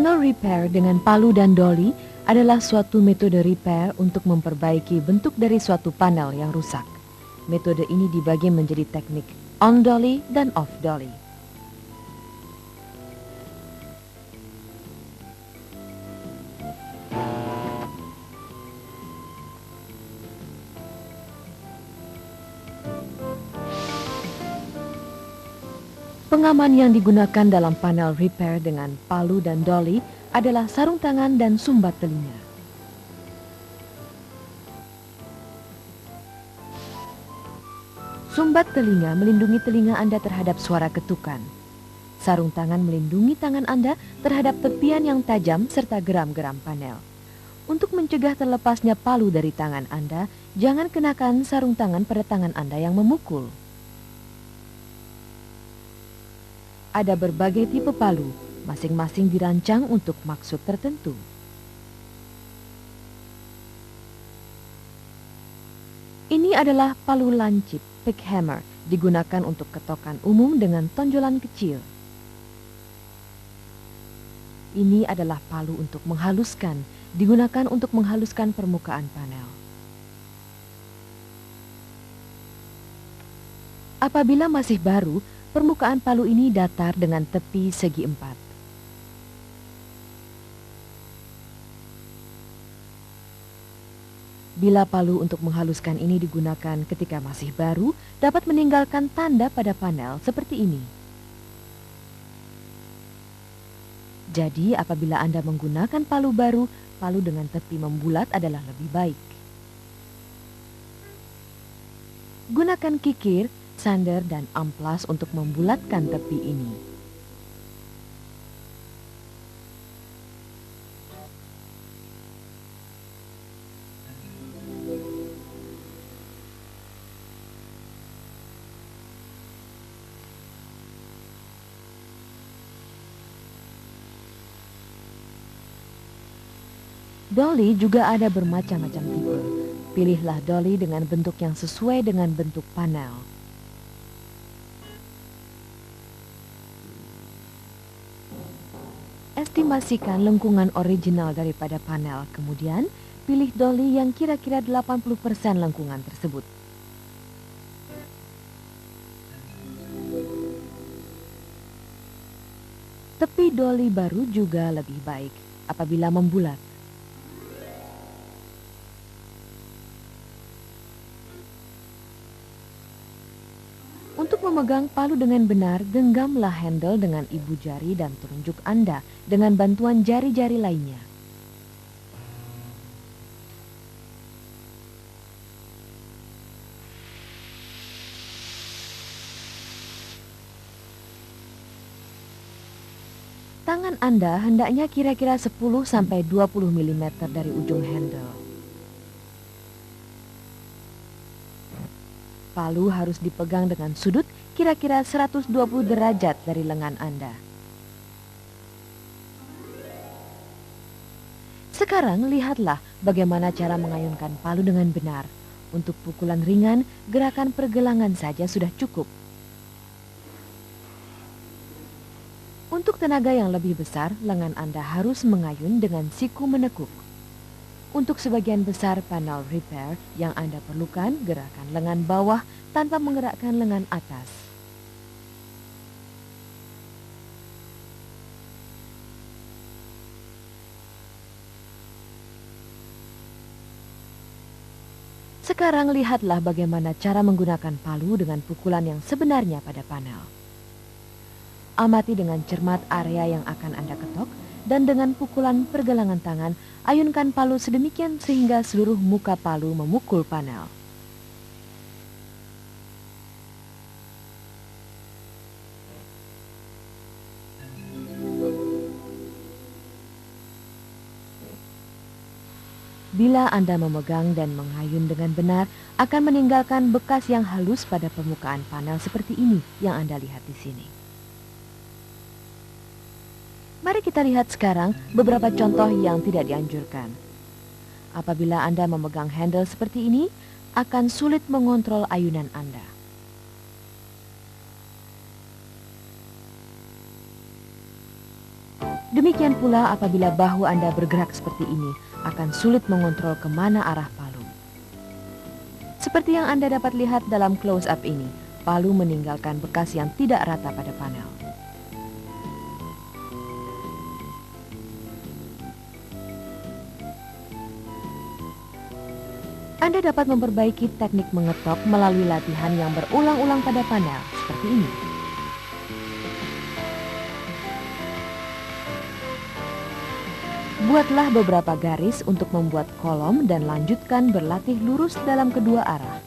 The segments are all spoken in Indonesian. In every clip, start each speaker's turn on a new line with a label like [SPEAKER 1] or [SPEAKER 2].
[SPEAKER 1] Panel repair dengan palu dan dolly adalah suatu metode repair untuk memperbaiki bentuk dari suatu panel yang rusak. Metode ini dibagi menjadi teknik on dolly dan off dolly. Pengaman yang digunakan dalam panel repair dengan palu dan dolly adalah sarung tangan dan sumbat telinga. Sumbat telinga melindungi telinga Anda terhadap suara ketukan. Sarung tangan melindungi tangan Anda terhadap tepian yang tajam serta geram-geram panel. Untuk mencegah terlepasnya palu dari tangan Anda, jangan kenakan sarung tangan pada tangan Anda yang memukul. Ada berbagai tipe palu, masing-masing dirancang untuk maksud tertentu. Ini adalah palu lancip, pick hammer, digunakan untuk ketokan umum dengan tonjolan kecil. Ini adalah palu untuk menghaluskan, digunakan untuk menghaluskan permukaan panel. Apabila masih baru, permukaan palu ini datar dengan tepi segi empat. Bila palu untuk menghaluskan ini digunakan ketika masih baru, dapat meninggalkan tanda pada panel seperti ini. Jadi, apabila Anda menggunakan palu baru, palu dengan tepi membulat adalah lebih baik. Gunakan kikir, sander, dan amplas untuk membulatkan tepi ini. Dolly juga ada bermacam-macam tipe. Pilihlah dolly dengan bentuk yang sesuai dengan bentuk panel. Estimasikan lengkungan original daripada panel, kemudian pilih dolly yang kira-kira 80% lengkungan tersebut. Tepi dolly baru juga lebih baik apabila membulat. Untuk memegang palu dengan benar, genggamlah handle dengan ibu jari dan telunjuk Anda dengan bantuan jari-jari lainnya. Tangan Anda hendaknya kira-kira 10-20 mm dari ujung handle. Palu harus dipegang dengan sudut kira-kira 120 derajat dari lengan Anda. Sekarang lihatlah bagaimana cara mengayunkan palu dengan benar. Untuk pukulan ringan, gerakan pergelangan saja sudah cukup. Untuk tenaga yang lebih besar, lengan Anda harus mengayun dengan siku menekuk. Untuk sebagian besar panel repair yang Anda perlukan, gerakan lengan bawah tanpa menggerakkan lengan atas. Sekarang lihatlah bagaimana cara menggunakan palu dengan pukulan yang sebenarnya pada panel. Amati dengan cermat area yang akan Anda ketok, dan dengan pukulan pergelangan tangan, ayunkan palu sedemikian sehingga seluruh muka palu memukul panel. Bila Anda memegang dan mengayun dengan benar, akan meninggalkan bekas yang halus pada permukaan panel seperti ini yang Anda lihat di sini. Mari kita lihat sekarang beberapa contoh yang tidak dianjurkan. Apabila Anda memegang handle seperti ini, akan sulit mengontrol ayunan Anda. Demikian Demikian pula apabila bahu Anda bergerak seperti ini, akan sulit mengontrol kemana arah palu. Seperti yang Anda dapat lihat dalam close-up ini, palu meninggalkan bekas yang tidak rata pada panel. Anda dapat memperbaiki teknik mengetok melalui latihan yang berulang-ulang pada panel, seperti ini. Buatlah beberapa garis untuk membuat kolom dan lanjutkan berlatih lurus dalam kedua arah.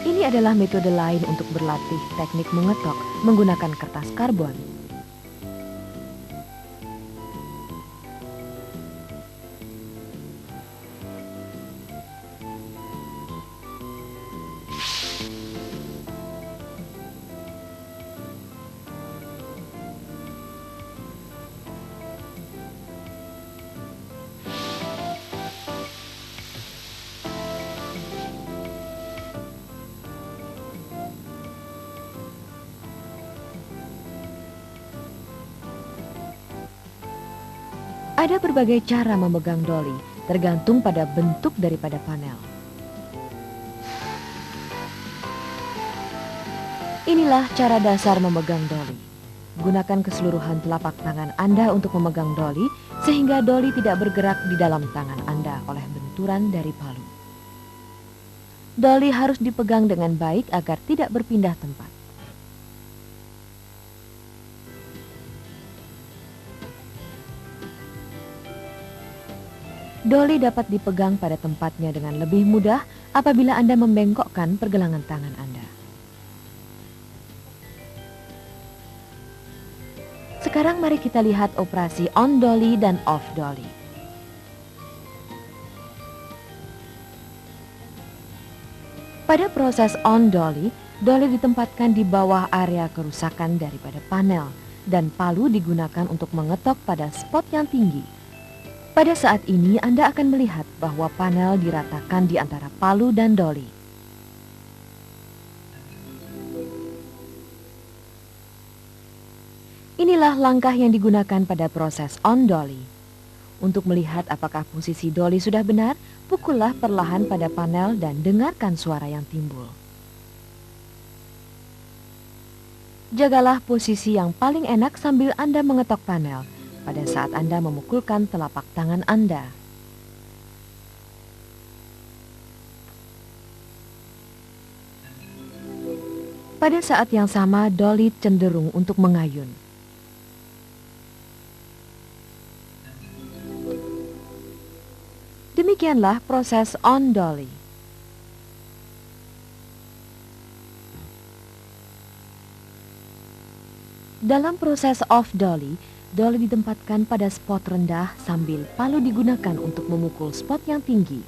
[SPEAKER 1] Ini adalah metode lain untuk berlatih teknik mengetok menggunakan kertas karbon. Ada berbagai cara memegang doli, tergantung pada bentuk daripada panel. Inilah cara dasar memegang doli. Gunakan keseluruhan telapak tangan Anda untuk memegang doli, sehingga doli tidak bergerak di dalam tangan Anda oleh benturan dari palu. Doli harus dipegang dengan baik agar tidak berpindah tempat. Doli dapat dipegang pada tempatnya dengan lebih mudah apabila Anda membengkokkan pergelangan tangan Anda. Sekarang mari kita lihat operasi on dolly dan off dolly. Pada proses on dolly, doli ditempatkan di bawah area kerusakan daripada panel dan palu digunakan untuk mengetok pada spot yang tinggi. Pada saat ini Anda akan melihat bahwa panel diratakan di antara palu dan doli. Inilah langkah yang digunakan pada proses on dolly. Untuk melihat apakah posisi doli sudah benar, pukullah perlahan pada panel dan dengarkan suara yang timbul. Jagalah posisi yang paling enak sambil Anda mengetok panel pada saat Anda memukulkan telapak tangan Anda. Pada saat yang sama, doli cenderung untuk mengayun. Demikianlah proses on dolly. Dalam proses off dolly, doli ditempatkan pada spot rendah sambil palu digunakan untuk memukul spot yang tinggi.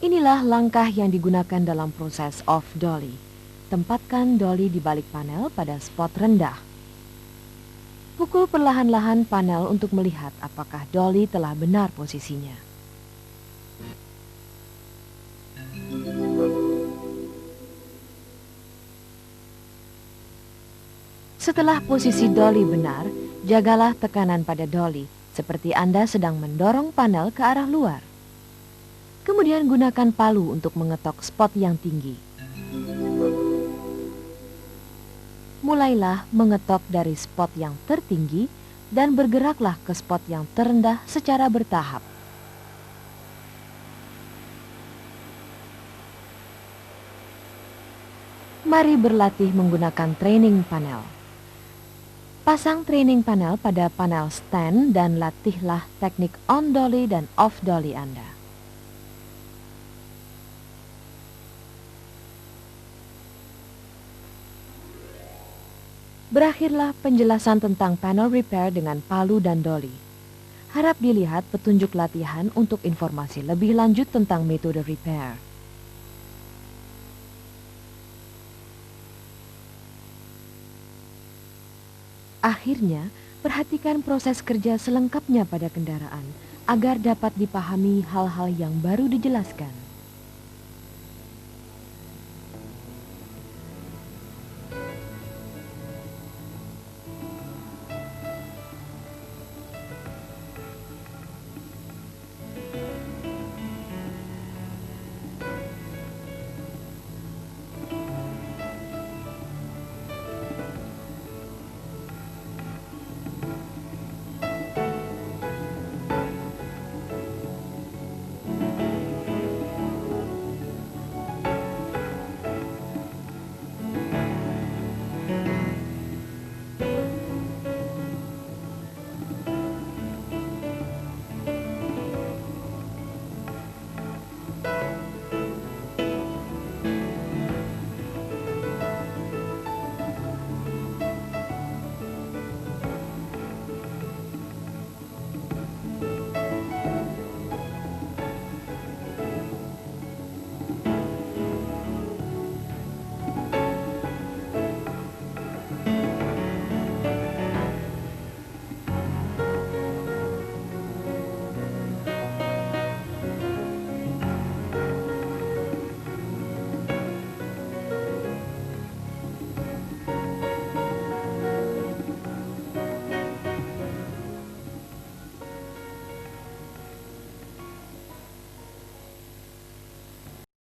[SPEAKER 1] Inilah langkah yang digunakan dalam proses off dolly. Tempatkan doli di balik panel pada spot rendah. Pukul perlahan-lahan panel untuk melihat apakah doli telah benar posisinya. Setelah posisi doli benar, jagalah tekanan pada doli, seperti Anda sedang mendorong panel ke arah luar. Kemudian gunakan palu untuk mengetok spot yang tinggi. Mulailah mengetok dari spot yang tertinggi dan bergeraklah ke spot yang terendah secara bertahap. Mari berlatih menggunakan training panel. Pasang training panel pada panel stand dan latihlah teknik on dolly dan off dolly Anda. Berakhirlah penjelasan tentang panel repair dengan palu dan doli. Harap dilihat petunjuk latihan untuk informasi lebih lanjut tentang metode repair. Akhirnya, perhatikan proses kerja selengkapnya pada kendaraan agar dapat dipahami hal-hal yang baru dijelaskan.